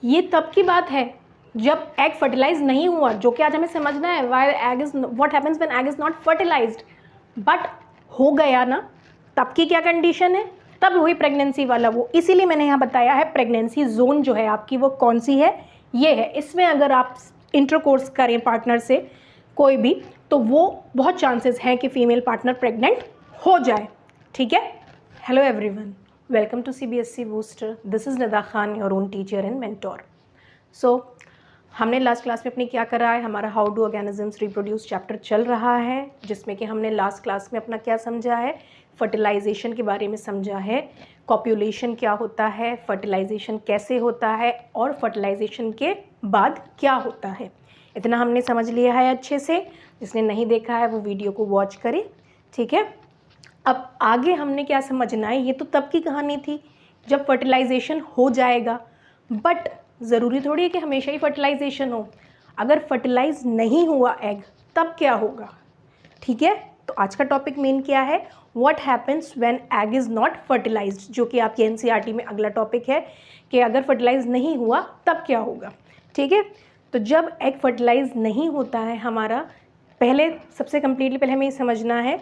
ये तब की बात है जब एग फर्टिलाइज नहीं हुआ, जो कि आज हमें समझना है why egg is what happens when egg is not fertilized. But हो गया ना, तब की क्या कंडीशन है, तब हुई प्रेगनेंसी वाला वो। इसीलिए मैंने यहाँ बताया है प्रेगनेंसी जोन जो है आपकी वो कौन सी है, ये है। इसमें अगर आप इंटरकोर्स करें पार्टनर से कोई भी, तो वो बहुत चांसेस हैं कि फीमेल पार्टनर प्रेग्नेंट हो जाए। ठीक है। Hello everyone, welcome to CBSE booster. This is Nada Khan, your own teacher and mentor. So हमने लास्ट क्लास में अपने क्या करा है, हमारा how do organisms reproduce chapter चल रहा है, जिसमें कि हमने लास्ट क्लास में अपना क्या समझा है, फर्टिलाइजेशन के बारे में समझा है, कॉप्यूलेशन क्या होता है, फर्टिलाइजेशन कैसे होता है और फर्टिलाइजेशन के बाद क्या होता है। इतना हमने समझ लिया है अच्छे से। जिसने नहीं देखा है वो वीडियो को वॉच करे। ठीक है। अब आगे हमने क्या समझना है, ये तो तब की कहानी थी जब फर्टिलाइजेशन हो जाएगा, बट ज़रूरी थोड़ी है कि हमेशा ही फर्टिलाइजेशन हो। अगर फर्टिलाइज नहीं हुआ एग, तब क्या होगा। ठीक है। तो आज का टॉपिक मेन क्या है, what happens when egg is not fertilized, जो कि आपकी NCERT में अगला टॉपिक है कि अगर फर्टिलाइज नहीं हुआ तब क्या होगा। ठीक है। तो जब एग फर्टिलाइज नहीं होता है हमारा, पहले सबसे कम्प्लीटली पहले हमें ये समझना है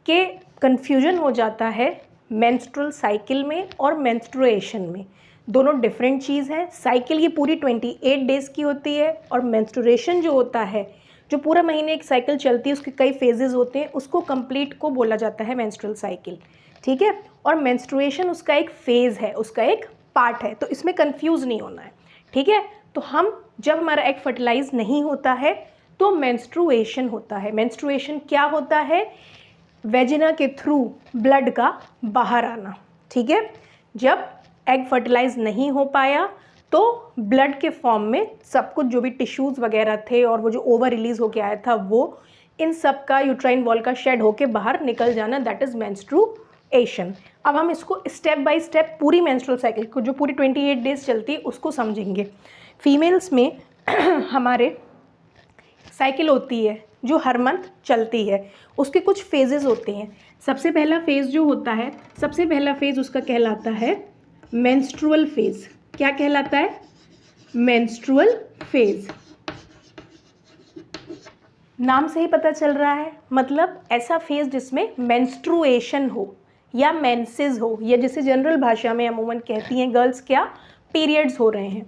कि कन्फ्यूजन हो जाता है मेंस्ट्रुअल साइकिल में और मेंस्ट्रुएशन में। दोनों डिफरेंट चीज़ है। साइकिल ये पूरी 28 डेज़ की होती है और मेंस्ट्रुएशन जो होता है, जो पूरा महीने एक साइकिल चलती है, उसके कई फेजेस होते हैं, उसको कंप्लीट को बोला जाता है मेंस्ट्रुअल साइकिल। ठीक है। और मेंस्ट्रुएशन उसका एक फेज़ है, उसका एक पार्ट है, तो इसमें कंफ्यूज नहीं होना है। ठीक है। तो हम जब हमारा एग फर्टिलाइज नहीं होता है तो मेंस्ट्रुएशन होता है। मेंस्ट्रुएशन क्या होता है, वेजिना के थ्रू ब्लड का बाहर आना। ठीक है। जब एग फर्टिलाइज नहीं हो पाया तो ब्लड के फॉर्म में सब कुछ जो भी टिश्यूज़ वगैरह थे और वो जो ओवर रिलीज होके आया था, वो इन सब का यूट्राइन वॉल का शेड होके बाहर निकल जाना, दैट इज़ मेंस्ट्रुएशन। अब हम इसको स्टेप बाय स्टेप पूरी मेंस्ट्रुअल साइकिल को, जो पूरी 28 डेज चलती है, उसको समझेंगे। फीमेल्स में हमारे साइकिल होती है जो हर मंथ चलती है, उसके कुछ फेजेस होते हैं। सबसे पहला फेज़ जो होता है, सबसे पहला फेज़ उसका कहलाता है मेंस्ट्रुअल फेज़। क्या कहलाता है, मेंस्ट्रुअल फेज़। नाम से ही पता चल रहा है, मतलब ऐसा फेज़ जिसमें मेंस्ट्रुएशन हो या मेंसेस हो, या जिसे जनरल भाषा में अमूमन कहती हैं गर्ल्स क्या, पीरियड्स हो रहे हैं।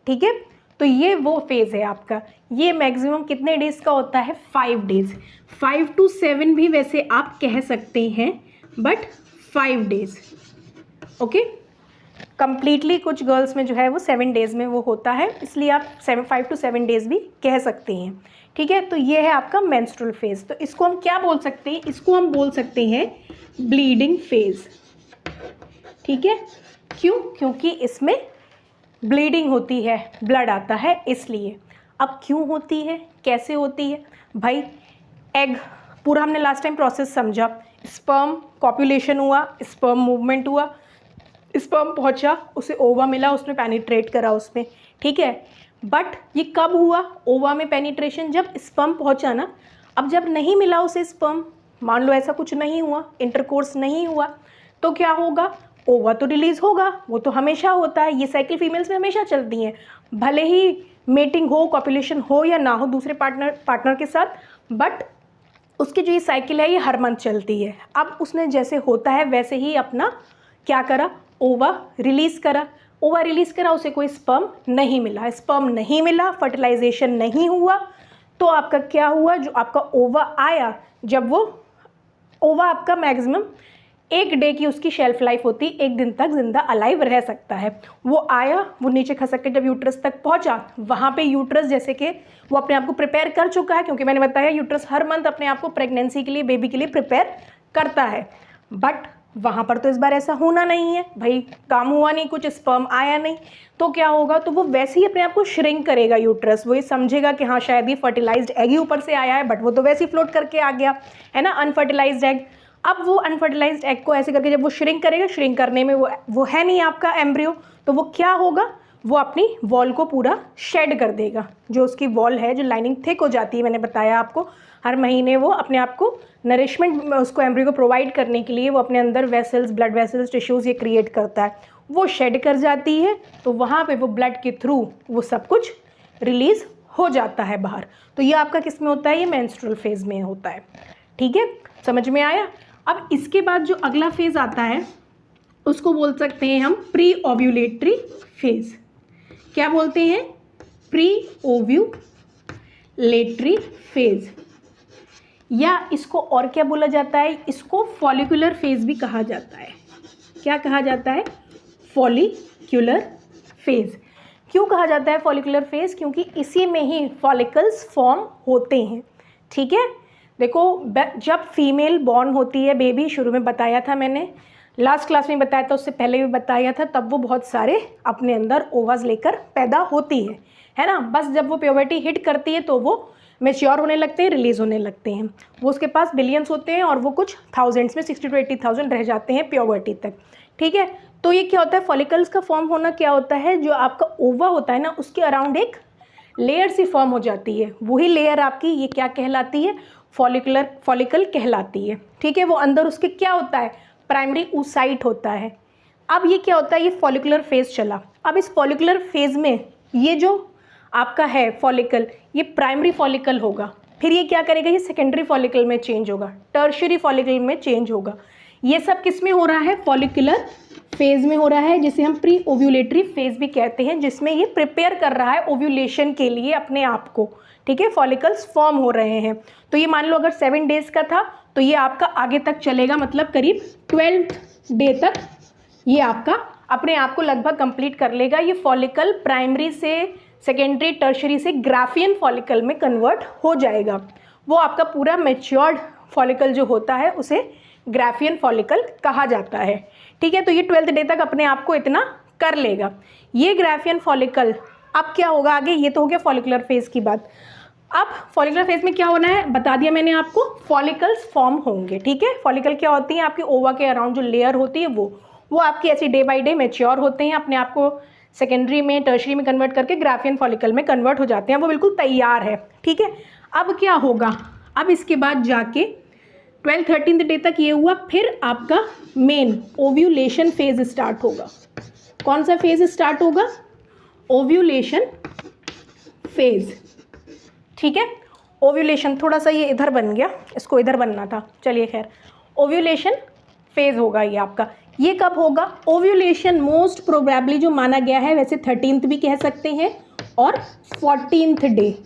ठीक है। तो ये वो फेज़ है आपका। ये मैक्सिमम कितने डेज़ का होता है, 5 डेज़। 5 to 7 भी वैसे आप कह सकते हैं, बट 5 डेज़। ओके। कंप्लीटली कुछ गर्ल्स में जो है वो 7 डेज़ में वो होता है, इसलिए आप 5 to 7 डेज़ भी कह सकते हैं। ठीक है। तो ये है आपका मेंस्ट्रुअल फेज़। तो इसको हम क्या बोल सकते हैं, इसको हम बोल सकते हैं ब्लीडिंग फेज़। ठीक है। क्यों, क्योंकि इसमें ब्लीडिंग होती है, ब्लड आता है, इसलिए। अब क्यों होती है, कैसे होती है भाई, एग पूरा हमने लास्ट टाइम प्रोसेस समझा। स्पर्म कॉप्यूलेशन हुआ, स्पर्म मूवमेंट हुआ, स्पर्म पहुंचा, उसे ओवा मिला, उसने पेनिट्रेट करा उसमें। ठीक है। बट ये कब हुआ, ओवा में पेनिट्रेशन जब स्पर्म पहुंचा ना। अब जब नहीं मिला उसे स्पर्म, मान लो ऐसा कुछ नहीं हुआ, इंटरकोर्स नहीं हुआ, तो क्या होगा, ओवा तो रिलीज होगा, वो तो हमेशा होता है। ये साइकिल फीमेल्स में हमेशा चलती हैं, भले ही मेटिंग हो, कॉपुलेशन हो या ना हो दूसरे पार्टनर के साथ, बट उसकी जो ये साइकिल है ये हर मंथ चलती है। अब उसने जैसे होता है वैसे ही अपना क्या करा, ओवा रिलीज़ करा। ओवा रिलीज़ करा, उसे कोई स्पर्म नहीं मिला, स्पर्म नहीं मिला, फर्टिलाइजेशन नहीं हुआ, तो आपका क्या हुआ, जो आपका ओवा आया, जब वो ओवा आपका मैक्सिमम 1 डे की उसकी शेल्फ लाइफ होती, 1 दिन तक जिंदा अलाइव रह सकता है। वो आया, वो नीचे खसक के जब यूट्रस तक पहुंचा, वहाँ पे यूट्रस जैसे कि वो अपने आप को प्रिपेयर कर चुका है, क्योंकि मैंने बताया यूट्रस हर मंथ अपने आप को प्रेगनेंसी के लिए, बेबी के लिए प्रिपेयर करता है। बट वहाँ पर तो इस बार ऐसा होना नहीं है भाई, काम हुआ नहीं, कुछ स्पर्म आया नहीं, तो क्या होगा, तो वो वैसे ही अपने आप को श्रिंक करेगा यूट्रस। वो ये समझेगा कि हाँ शायद ये फर्टिलाइज्ड एग ही ऊपर से आया है, बट वो तो वैसे ही फ्लोट करके आ गया है ना, अनफर्टिलाइज्ड एग। अब वो अनफर्टिलाइज्ड एग को ऐसे करके जब वो श्रिंक करेगा, श्रिंक करने में वो है नहीं आपका एम्ब्रियो, तो वो क्या होगा, वो अपनी वॉल को पूरा शेड कर देगा। जो उसकी वॉल है, जो लाइनिंग थिक हो जाती है, मैंने बताया आपको, हर महीने वो अपने आप को नरिशमेंट उसको एम्ब्रियो को प्रोवाइड करने के लिए वो अपने अंदर वेसल्स, ब्लड वेसल्स, टिश्यूज़ ये क्रिएट करता है। वो शेड कर जाती है, तो वहाँ पे वो ब्लड के थ्रू वो सब कुछ रिलीज़ हो जाता है बाहर। तो ये आपका किस में होता है, ये मेंस्ट्रुअल फेज में होता है। ठीक है, समझ में आया। अब इसके बाद जो अगला फेज आता है उसको बोल सकते हैं हम प्री ओव्यूलेटरी फेज। क्या बोलते हैं, प्री ओव्यूलेटरी फेज, या इसको और क्या बोला जाता है, इसको फॉलिकुलर फेज भी कहा जाता है। क्या कहा जाता है, फॉलिक्यूलर फेज। क्यों कहा जाता है फॉलिकुलर फेज, क्योंकि इसी में ही फॉलिकल्स फॉर्म होते हैं। ठीक है, देखो जब फीमेल बॉर्न होती है, बेबी, शुरू में बताया था मैंने, लास्ट क्लास में बताया था, उससे पहले भी बताया था, तब वो बहुत सारे अपने अंदर ओवाज लेकर पैदा होती है ना। बस जब वो प्यूबर्टी हिट करती है तो वो मैच्योर होने लगते हैं, रिलीज़ होने लगते हैं। वो उसके पास बिलियंस होते हैं और वो कुछ थाउजेंड्स में 60 to 80,000 रह जाते हैं प्यूबर्टी तक। ठीक है, तो ये क्या होता है, फॉलिकल्स का फॉर्म होना क्या होता है, जो आपका ओवा होता है ना उसके अराउंड एक लेयर सी फॉर्म हो जाती है। वही लेयर आपकी ये क्या कहलाती है, फॉलिकल कहलाती है। ठीक है, वो अंदर उसके क्या होता है, प्राइमरी oocyte होता है। अब ये क्या होता है, ये फॉलिकुलर फेज चला। अब इस फॉलिकुलर फेज में ये जो आपका है फॉलिकल, ये प्राइमरी फॉलिकल होगा, फिर ये क्या करेगा, ये सेकेंडरी फॉलिकल में चेंज होगा, टर्शियरी फॉलिकल में चेंज होगा। ये सब किस में हो रहा है, फॉलिकुलर फेज में हो रहा है, जिसे हम प्री ओव्यूलेटरी फेज भी कहते हैं, जिसमें ये प्रिपेयर कर रहा है ओव्यूलेशन के लिए अपने आप को। ठीक है, फॉलिकल्स फॉर्म हो रहे हैं। तो ये मान लो अगर 7 डेज़ का था तो ये आपका आगे तक चलेगा, मतलब करीब 12th डे तक ये आपका अपने आप को लगभग कंप्लीट कर लेगा। ये फॉलिकल प्राइमरी से सेकेंडरी टर्शरी से ग्राफियन फॉलिकल में कन्वर्ट हो जाएगा। वो आपका पूरा मैच्योर्ड फॉलिकल जो होता है उसे ग्राफियन फॉलिकल कहा जाता है। ठीक है, तो ये 12th डे तक अपने आप को इतना कर लेगा। ये ग्राफियन फॉलिकल अब क्या होगा आगे, ये तो हो गया फॉलिकुलर फेज की बात। अब फॉलिकुलर फेज में क्या होना है बता दिया मैंने आपको, फॉलिकल्स फॉर्म होंगे। ठीक है, फॉलिकल क्या होती है, आपकी ओवा के अराउंड जो लेयर होती है वो आपकी ऐसी डे बाय डे मैच्योर होते हैं, अपने आप को सेकेंडरी में टर्शरी में कन्वर्ट करके ग्राफियन फॉलिकल में कन्वर्ट हो जाते हैं, वो बिल्कुल तैयार है। ठीक है, अब क्या होगा, अब इसके बाद जाके 12-13 डे तक ये हुआ, फिर आपका मेन ओव्यूलेशन फेज स्टार्ट होगा। कौन सा फेज स्टार्ट होगा, ओव्यूलेशन फेज। ठीक है, ओव्यूलेशन, थोड़ा सा ये इधर बन गया, इसको इधर बनना था, चलिए खैर, ओव्यूलेशन फेज होगा ये आपका। ये कब होगा, ओव्यूलेशन मोस्ट प्रोबेबली जो माना गया है, वैसे 13th भी कह सकते हैं और 14th डे,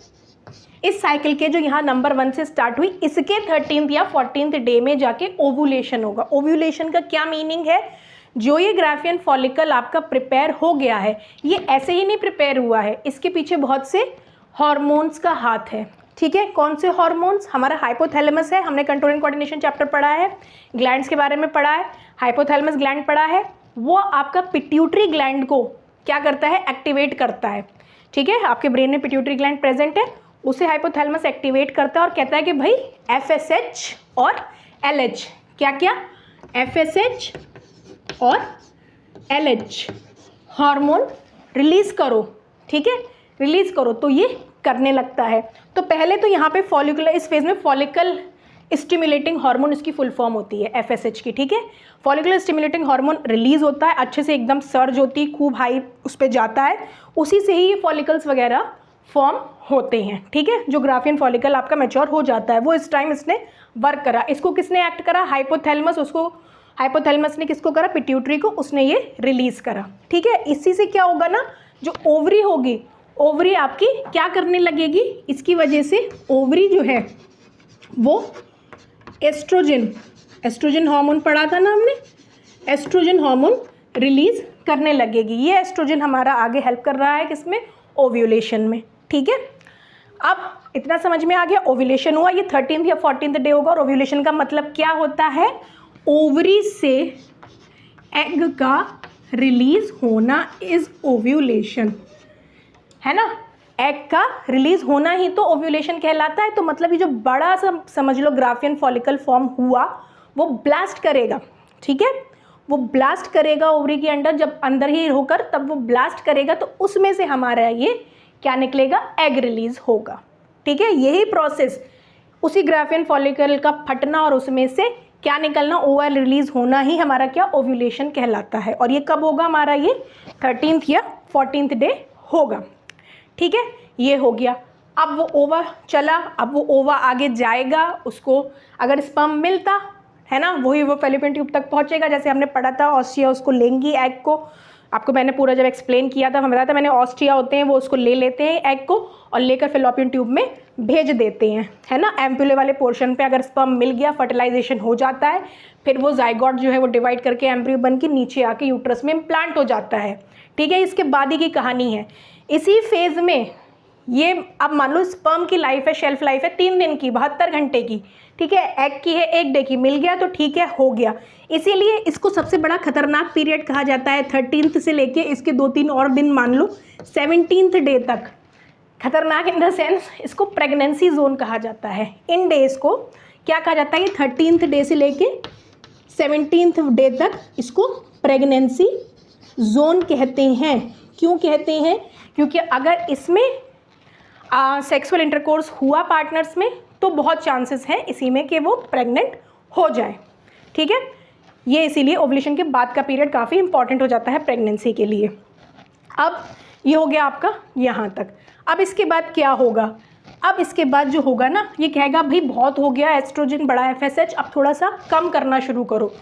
इस साइकिल के जो यहाँ नंबर 1 से स्टार्ट हुई, इसके 13th या 14th डे में जाके ओव्यूलेशन होगा। ओव्यूलेशन का क्या मीनिंग है, जो ये ग्राफियन फॉलिकल आपका प्रिपेयर हो गया है, ये ऐसे ही नहीं प्रिपेयर हुआ है, इसके पीछे बहुत से हॉर्मोन्स का हाथ है। ठीक है, कौन से हॉर्मोन्स, हमारा हाइपोथैलेमस है, हमने कंट्रोल एंड कोऑर्डिनेशन चैप्टर पढ़ा है, ग्लैंड्स के बारे में पढ़ा है, हाइपोथैलेमस ग्लैंड पढ़ा है, वो आपका पिट्यूटरी ग्लैंड को क्या करता है, एक्टिवेट करता है। ठीक है, आपके ब्रेन में पिट्यूटरी ग्लैंड प्रेजेंट है, उसे हाइपोथैलेमस एक्टिवेट करता है और कहता है कि भाई FSH और LH, क्या क्या, FSH और LH हार्मोन रिलीज़ करो। ठीक है, रिलीज़ करो, तो ये करने लगता है। तो पहले तो यहाँ पे फॉलिकुलर, इस फेज में फॉलिकल स्टिमुलेटिंग हार्मोन, इसकी फुल फॉर्म होती है FSH की। ठीक है, फॉलिकुलर स्टिमुलेटिंग हार्मोन रिलीज़ होता है, अच्छे से एकदम सर्ज होती है, खूब हाई उस पर जाता है, उसी से ही ये फॉलिकल्स वगैरह फॉर्म होते हैं। ठीक है, जो ग्राफियन फॉलिकल आपका मैच्योर हो जाता है, वो इस टाइम इसने वर्क करा, इसको किसने एक्ट करा, हाइपोथैलेमस, उसको हाइपोथैलेमस ने किसको करा, पिट्यूटरी को, उसने ये रिलीज़ करा। ठीक है, इसी से क्या होगा ना, जो ओवरी होगी, ओवरी आपकी क्या करने लगेगी, इसकी वजह से ओवरी जो है वो एस्ट्रोजन हार्मोन पढ़ा था ना हमने, एस्ट्रोजन हार्मोन रिलीज़ करने लगेगी। ये एस्ट्रोजन हमारा आगे हेल्प कर रहा है किसमें, ओव्यूलेशन में। ठीक है, अब इतना समझ में आ गया, ओव्यूलेशन हुआ, ये 13th या 14th डे होगा। और ओव्यूलेशन का मतलब क्या होता है, ओवरी से एग का रिलीज होना इज ओव्यूलेशन, है ना। एग का रिलीज होना ही तो ओव्यूलेशन कहलाता है। तो मतलब ये जो बड़ा सा समझ लो ग्राफियन फॉलिकल फॉर्म हुआ, वो ब्लास्ट करेगा। ठीक है, वो ब्लास्ट करेगा ओवरी के अंदर, जब अंदर ही होकर तब वो ब्लास्ट करेगा, तो उसमें से हमारा ये क्या निकलेगा, एग रिलीज होगा। ठीक है, यही प्रोसेस, उसी ग्राफियन फॉलिकल का फटना और उसमें से क्या निकलना, ओवल रिलीज होना ही हमारा क्या ओव्यूलेशन कहलाता है। और ये कब होगा हमारा, ये 13th या 14th डे होगा। ठीक है, ये हो गया। अब वो ओवा चला, अब वो ओवा आगे जाएगा, उसको अगर स्पर्म मिलता है ना, वही वो फैलोपियन ट्यूब तक पहुंचेगा। जैसे हमने पढ़ा था ऑस्ट्रिया उसको लेंगी एग को, आपको मैंने पूरा जब एक्सप्लेन किया था हमें बताया था मैंने, ऑस्ट्रिया होते हैं वो उसको ले लेते हैं एग को और लेकर फैलोपियन ट्यूब में भेज देते हैं, है ना। एम्पुले वाले पोर्शन पे अगर स्पर्म मिल गया, फर्टिलाइजेशन हो जाता है, फिर वो जाइगोट जो है वो डिवाइड करके एम्ब्रियो बन के नीचे आके यूट्रस में इम्प्लांट हो जाता है। ठीक है, इसके बाद ही की कहानी है। इसी फेज में ये अब मान लो स्पर्म की लाइफ है, शेल्फ लाइफ है 3 दिन की, 72 घंटे की। ठीक है, एग की है 1 डे की, मिल गया तो ठीक है, हो गया। इसीलिए इसको सबसे बड़ा खतरनाक पीरियड कहा जाता है। 13th से लेके इसके 2-3 और दिन मान लो 17th डे तक। खतरनाक इन द सेंस इसको प्रेगनेंसी जोन कहा जाता है। इन डेज को क्या कहा जाता है, 13th डे से लेके 17th डे तक इसको प्रेगनेंसी जोन कहते हैं। क्यों कहते हैं, क्योंकि अगर इसमें सेक्सुअल इंटरकोर्स हुआ पार्टनर्स में तो बहुत चांसेस हैं इसी में कि वो प्रेग्नेंट हो जाए। ठीक है, ये इसीलिए ओवुलेशन के बाद का पीरियड काफ़ी इंपॉर्टेंट हो जाता है प्रेगनेंसी के लिए। अब ये हो गया आपका यहाँ तक। अब इसके बाद क्या होगा, अब इसके बाद जो होगा ना, ये कहेगा भाई बहुत हो गया एस्ट्रोजन बड़ा FSH, अब थोड़ा सा कम करना शुरू करो।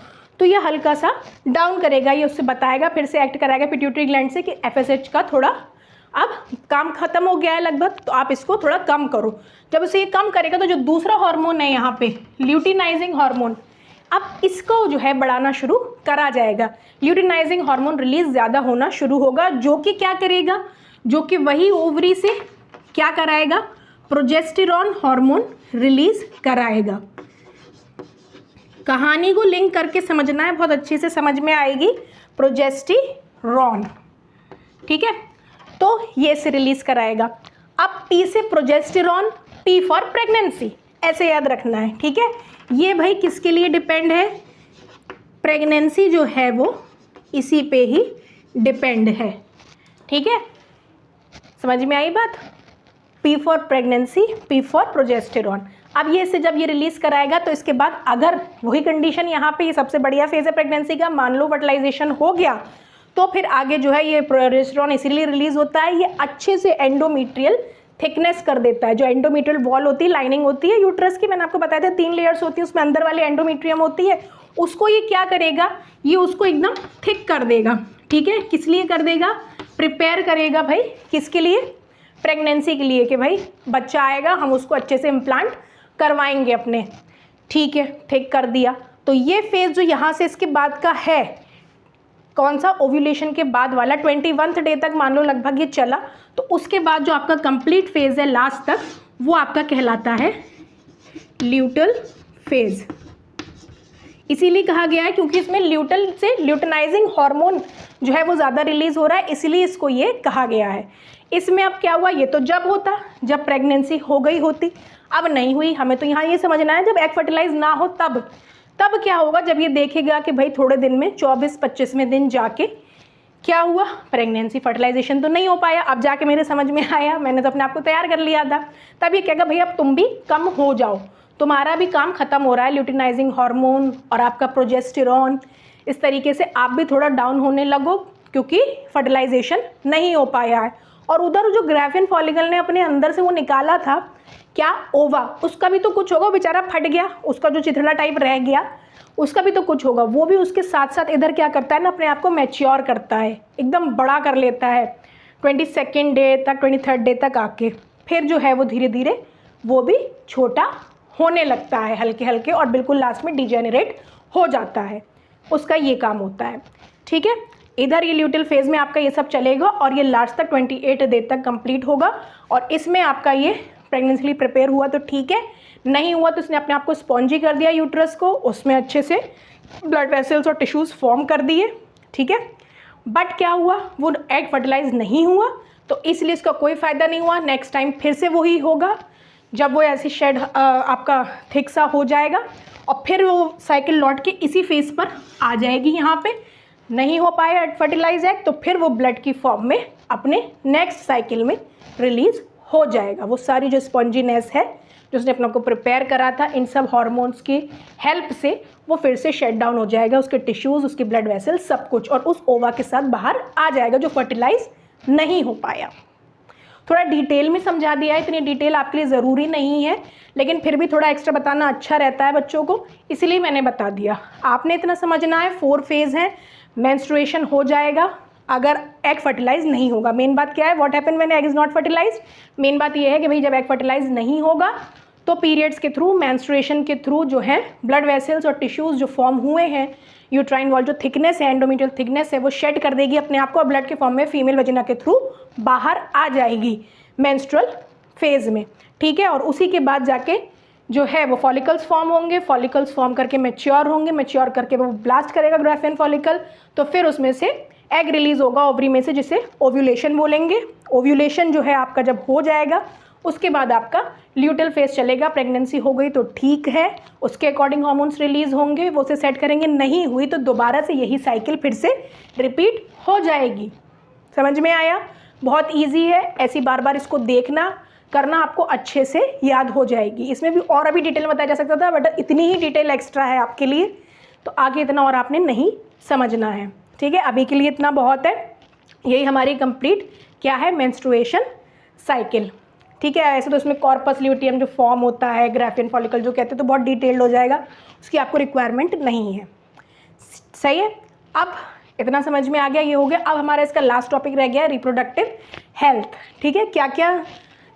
तो ये हल्का सा डाउन करेगा, ये उससे बताएगा, फिर से एक्ट कराएगा पिट्यूटरी ग्लैंड से कि FSH का थोड़ा अब काम खत्म हो गया है लगभग, तो आप इसको थोड़ा कम करो। जब उसे ये कम करेगा तो जो दूसरा हार्मोन है यहाँ पे ल्यूटिनाइजिंग हार्मोन, अब इसको जो है बढ़ाना शुरू करा जाएगा। ल्यूटिनाइजिंग हार्मोन रिलीज ज़्यादा होना शुरू होगा, जो कि क्या करेगा, जो कि वही ओवरी से क्या कराएगा, प्रोजेस्टेरॉन हार्मोन रिलीज कराएगा। कहानी को लिंक करके समझना है, बहुत अच्छे से समझ में आएगी। प्रोजेस्टेरॉन, ठीक है, तो ये से रिलीज कराएगा। अब P से प्रोजेस्टेरॉन, P फॉर प्रेगनेंसी, ऐसे याद रखना है। ठीक है, ये भाई किसके लिए डिपेंड है, प्रेगनेंसी जो है वो इसी पे ही डिपेंड है। ठीक है, समझ में आई बात। P for pregnancy, P for progesterone. अब ये से जब ये रिलीज कराएगा तो इसके बाद अगर वही कंडीशन यहाँ पे, ये सबसे बढ़िया फेज है प्रेगनेंसी का, मान लो फर्टिलाइजेशन हो गया, तो फिर आगे जो है ये प्रोजेस्टेरॉन इसीलिए रिलीज होता है, ये अच्छे से एंडोमेट्रियल थिकनेस कर देता है। जो एंडोमेट्रियल वॉल होती है, लाइनिंग होती है यूट्रस की, मैंने आपको बताया था 3 लेयर्स होती है, उसमें अंदर वाली एंडोमेट्रियम होती है, उसको ये क्या करेगा, ये उसको एकदम थिक कर देगा। ठीक है, किस लिए कर देगा, प्रिपेयर करेगा भाई, किसके लिए, प्रेगनेंसी के लिए, कि भाई बच्चा आएगा हम उसको अच्छे से इम्प्लांट करवाएंगे अपने। ठीक है, थिक कर दिया। तो ये फेज जो यहाँ से इसके बाद का है, कौन सा, ओव्यूलेशन के बाद वाला 21th डे तक मान लो लगभग ये चला, तो उसके बाद जो आपका कंप्लीट फेज है लास्ट तक, वो आपका कहलाता है ल्यूटल फेज। इसीलिए कहा गया है क्योंकि इसमें ल्यूटल से ल्यूटिनाइजिंग हार्मोन जो है वो ज़्यादा रिलीज हो रहा है, इसीलिए इसको ये कहा गया है। इसमें अब क्या हुआ, ये तो जब होता जब प्रेगनेंसी हो गई होती, अब नहीं हुई। हमें तो यहाँ ये समझना है जब एग फर्टिलाइज ना हो तब क्या होगा, जब ये देखेगा कि भाई थोड़े दिन में 24-25वें दिन जाके क्या हुआ, प्रेगनेंसी, फर्टिलाइजेशन तो नहीं हो पाया, अब जाके मेरे समझ में आया, मैंने तो अपने आप को तैयार कर लिया था। तब ये कहेगा भाई अब तुम भी कम हो जाओ, तुम्हारा भी काम खत्म हो रहा है, ल्यूटिनाइजिंग हार्मोन और आपका प्रोजेस्टेरॉन, इस तरीके से आप भी थोड़ा डाउन होने लगो क्योंकि फर्टिलाइजेशन नहीं हो पाया है। और उधर जो ग्राफियन फॉलिकल ने अपने अंदर से वो निकाला था क्या, ओवा, उसका भी तो कुछ होगा, बेचारा फट गया, उसका जो चिथड़ा टाइप रह गया उसका भी तो कुछ होगा, वो भी उसके साथ साथ इधर क्या करता है ना, अपने आप को मैच्योर करता है, एकदम बड़ा कर लेता है 22nd डे तक, 23rd डे तक आके, फिर जो है वो धीरे धीरे वो भी छोटा होने लगता है हल्के हल्के, और बिल्कुल लास्ट में डिजेनरेट हो जाता है, उसका ये काम होता है। ठीक है, इधर ये ल्यूटल फेज में आपका ये सब चलेगा और ये लास्ट तक 28 डे तक कंप्लीट होगा, और इसमें आपका ये प्रेगनेंसी प्रिपेयर हुआ तो ठीक है, नहीं हुआ तो उसने अपने आप को स्पॉन्जी कर दिया यूट्रस को, उसमें अच्छे से ब्लड वेसल्स और टिश्यूज़ फॉर्म कर दिए। ठीक है, बट क्या हुआ, वो एग फर्टिलाइज नहीं हुआ, तो इसलिए इसका कोई फ़ायदा नहीं हुआ। नेक्स्ट टाइम फिर से वही होगा, जब वो ऐसी शेड आपका थिक सा हो जाएगा और फिर वो साइकिल लौट के इसी फेज पर आ जाएगी। यहाँ पे नहीं हो पाया फर्टिलाइज एग, तो फिर वो ब्लड की फॉर्म में अपने नेक्स्ट साइकिल में रिलीज हो जाएगा। वो सारी जो स्पॉन्जीनेस है जो उसने अपने को प्रिपेयर करा था इन सब हार्मोन्स की हेल्प से, वो फिर से शट डाउन हो जाएगा, उसके टिश्यूज़, उसके ब्लड वेसल्स, सब कुछ, और उस ओवा के साथ बाहर आ जाएगा जो फर्टिलाइज नहीं हो पाया। थोड़ा डिटेल में समझा दिया है, इतनी डिटेल आपके लिए ज़रूरी नहीं है, लेकिन फिर भी थोड़ा एक्स्ट्रा बताना अच्छा रहता है बच्चों को, इसलिए मैंने बता दिया। आपने इतना समझना है 4 फेज़ हैं, मेंस्ट्रुएशन हो जाएगा अगर एग फर्टिलाइज नहीं होगा। मेन बात क्या है, what happen when egg is not fertilize. Main बात ये है कि भाई जब एग फर्टिलाइज नहीं होगा तो पीरियड्स के थ्रू, मेंस्ट्रुएशन के थ्रू जो है ब्लड वेसल्स और टिश्यूज़ जो फॉर्म हुए हैं, यूट्राइन वॉल जो थिकनेस है, एंडोमेट्रियल थिकनेस है, वो शेड कर देगी अपने आप को, ब्लड के फॉर्म में फीमेल वजिना के थ्रू बाहर आ जाएगी मेंस्ट्रुअल फेज़ में, ठीक है। और उसी के बाद जाके जो है वो फॉलिकल्स फॉर्म होंगे, फॉलिकल्स फॉर्म करके मैच्योर होंगे, मैच्योर करके वो ब्लास्ट करेगा ग्राफियन फॉलिकल, तो फिर उसमें से एग रिलीज़ होगा ओवरी में से, जिसे ओव्यूलेशन बोलेंगे। ओव्यूलेशन जो है आपका जब हो जाएगा उसके बाद आपका ल्यूटल फेज चलेगा। प्रेगनेंसी हो गई तो ठीक है, उसके अकॉर्डिंग हार्मोन्स रिलीज़ होंगे, वो उसे सेट करेंगे, नहीं हुई तो दोबारा से यही साइकिल फिर से रिपीट हो जाएगी। समझ में आया? बहुत ईजी है, ऐसी बार बार इसको देखना करना, आपको अच्छे से याद हो जाएगी। इसमें भी और अभी डिटेल बताया जा सकता था, बट इतनी ही डिटेल एक्स्ट्रा है आपके लिए, तो आगे इतना और आपने नहीं समझना है, ठीक है। अभी के लिए इतना बहुत है। यही हमारी कंप्लीट क्या है, मेंस्ट्रुएशन साइकिल, ठीक है। ऐसे तो इसमें कॉर्पस ल्यूटियम जो फॉर्म होता है, ग्राफियन फॉलिकल जो कहते हैं, तो बहुत डिटेल्ड हो जाएगा, उसकी आपको रिक्वायरमेंट नहीं है। सही है, अब इतना समझ में आ गया, ये हो गया। अब हमारा इसका लास्ट टॉपिक रह गया रिप्रोडक्टिव हेल्थ, ठीक है। क्या क्या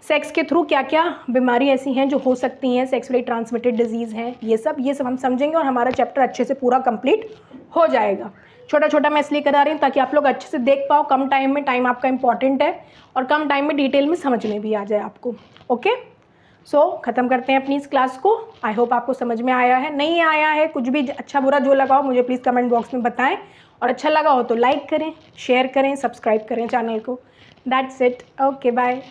सेक्स के थ्रू क्या क्या बीमारी ऐसी हैं जो हो सकती हैं, सेक्सुअली ट्रांसमिटेड डिजीज़ हैं, ये सब हम समझेंगे और हमारा चैप्टर अच्छे से पूरा कंप्लीट हो जाएगा। छोटा छोटा मैं इसलिए करा रही हूँ ताकि आप लोग अच्छे से देख पाओ, कम टाइम में, टाइम आपका इंपॉर्टेंट है, और कम टाइम में डिटेल में समझ में भी आ जाए आपको। ओके, सो ख़त्म करते हैं अपनी इस क्लास को। आई होप आपको समझ में आया है, नहीं आया है कुछ भी अच्छा बुरा जो लगा हो मुझे प्लीज़ कमेंट बॉक्स में बताएं, और अच्छा लगा हो तो लाइक करें, शेयर करें, सब्सक्राइब करें चैनल को। That's it, okay bye.